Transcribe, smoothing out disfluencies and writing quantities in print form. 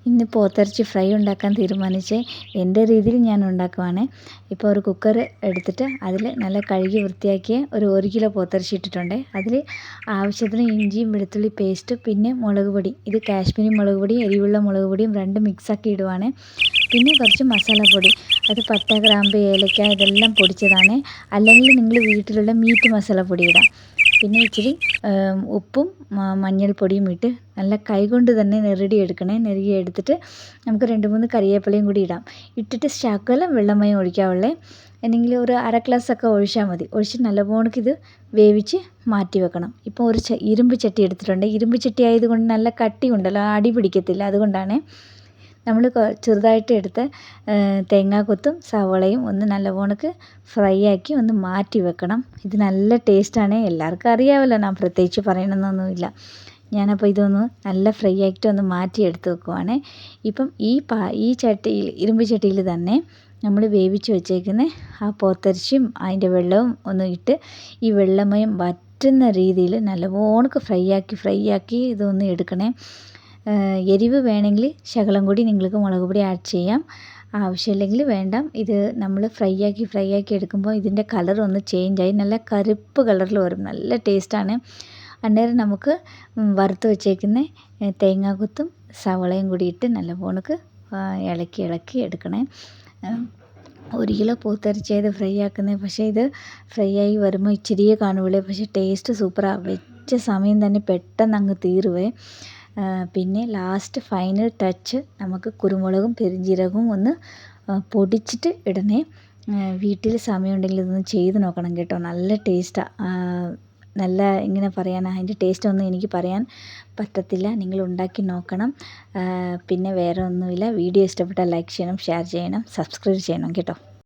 ഇന്ന് പോത്തിറച്ചി ഫ്രൈ ഉണ്ടാക്കാൻ തീരുമാനിച്ച് എൻ്റെ രീതിയിൽ ഞാൻ ഉണ്ടാക്കുവാണ്. ഇപ്പോൾ ഒരു കുക്കർ എടുത്തിട്ട് അതിൽ നല്ല കഴുകി വൃത്തിയാക്കിയ ഒരു കിലോ പോത്തിറച്ചി ഇട്ടിട്ടുണ്ട്. അതിൽ ആവശ്യത്തിന് ഇഞ്ചിയും വെളുത്തുള്ളി പേസ്റ്റ്, പിന്നെ മുളക് പൊടി, ഇത് കാശ്മീരി മുളക് പൊടിയും എരിവുള്ള മുളക് പൊടിയും രണ്ടും മിക്സാക്കി ഇടുവാണ്. പിന്നെ കുറച്ച് മസാലപ്പൊടി, അത് പട്ട, ഗ്രാമ്പ്, ഏലക്ക ഇതെല്ലാം പൊടിച്ചതാണ്. അല്ലെങ്കിൽ നിങ്ങൾ വീട്ടിലുള്ള മീറ്റ് മസാലപ്പൊടി ഇടാം. പിന്നെ ഇച്ചിരി ഉപ്പും മഞ്ഞൾപ്പൊടിയും ഇട്ട് നല്ല കൈകൊണ്ട് തന്നെ നെറുടി എടുത്തിട്ട് നമുക്ക് 2-3 കറിവേപ്പിലയും കൂടി ഇടാം. ഇട്ടിട്ട് ശകലം വെള്ളമയം ഒഴിക്കാവുള്ളേ. എന്തെങ്കിലും ഒരു അര ഗ്ലാസ്സൊക്കെ ഒഴിച്ചാൽ മതി. ഒഴിച്ച് നല്ലപോലെ ഇത് വേവിച്ച് മാറ്റി വെക്കണം. ഇപ്പോൾ ഒരു ഇരുമ്പ് ചട്ടി എടുത്തിട്ടുണ്ട്. ഇരുമ്പ് ചട്ടി ആയതുകൊണ്ട് നല്ല കട്ടി ഉണ്ടല്ലോ, അടി പിടിക്കത്തില്ല. അതുകൊണ്ടാണ് നമ്മൾ ചെറുതായിട്ട് എടുത്ത് തേങ്ങാക്കൊത്തും സവോളയും ഒന്ന് നല്ലപോലെ ഫ്രൈ ആക്കി ഒന്ന് മാറ്റി വെക്കണം. ഇത് നല്ല ടേസ്റ്റാണ്. എല്ലാവർക്കും അറിയാമല്ലോ, ഞാൻ പ്രത്യേകിച്ച് പറയണമെന്നൊന്നുമില്ല. ഞാനപ്പോൾ ഇതൊന്ന് നല്ല ഫ്രൈ ആക്കിയിട്ട് ഒന്ന് മാറ്റി എടുത്ത് വെക്കുവാണ്. ഇപ്പം ഈ ചട്ടിയിൽ, ഇരുമ്പ് ചട്ടിയിൽ തന്നെ നമ്മൾ വേവിച്ച് വെച്ചേക്കുന്ന ആ പോത്തിറച്ചിയും അതിൻ്റെ വെള്ളവും ഒന്ന് ഇട്ട് ഈ വെള്ളമയം വറ്റുന്ന രീതിയിൽ നല്ലപോലെ ഫ്രൈ ആക്കി ഇതൊന്ന് എടുക്കണേ. എരിവ് വേണമെങ്കിൽ ശകലം കൂടി നിങ്ങൾക്ക് മുളക് പൊടി ആഡ് ചെയ്യാം. ആവശ്യമില്ലെങ്കിൽ വേണ്ട. ഇത് നമ്മൾ ഫ്രൈ ആക്കി എടുക്കുമ്പോൾ ഇതിൻ്റെ കളർ ഒന്ന് ചേഞ്ചായി നല്ല കറുപ്പ് കളറിൽ വരും. നല്ല ടേസ്റ്റാണ്. അന്നേരം നമുക്ക് വറുത്ത് വെച്ചേക്കുന്ന തേങ്ങാക്കൊത്തും സവളയും കൂടി ഇട്ട് നല്ലപോലെ ഇളക്കി എടുക്കണേ. 1 കിലോ പോത്തിറച്ചിയത് ഫ്രൈ ആക്കുന്നത്. പക്ഷേ ഇത് ഫ്രൈ ആയി വരുമ്പോൾ ഇച്ചിരിയേ കാണുകയുള്ളൂ. പക്ഷേ ടേസ്റ്റ് സൂപ്പറാണ്. വെച്ച സമയം തന്നെ പെട്ടെന്ന് അങ്ങ് തീരുവേ. പിന്നെ ലാസ്റ്റ് ഫൈനൽ ടച്ച് നമുക്ക് കുരുമുളകും പെരുംജീരകവും ഒന്ന് പൊടിച്ചിട്ട് ഇടണേ. വീട്ടിൽ സമയമുണ്ടെങ്കിൽ ഇതൊന്ന് ചെയ്ത് നോക്കണം കേട്ടോ. നല്ല ടേസ്റ്റാണ്. നല്ല ഇങ്ങനെ പറയാനാണ്, അതിൻ്റെ ടേസ്റ്റ് ഒന്നും എനിക്ക് പറയാൻ പറ്റത്തില്ല. നിങ്ങൾ ഉണ്ടാക്കി നോക്കണം. പിന്നെ വേറെ ഒന്നുമില്ല. വീഡിയോ ഇഷ്ടപ്പെട്ടാൽ ലൈക്ക് ചെയ്യണം, ഷെയർ ചെയ്യണം, സബ്സ്ക്രൈബ് ചെയ്യണം കേട്ടോ.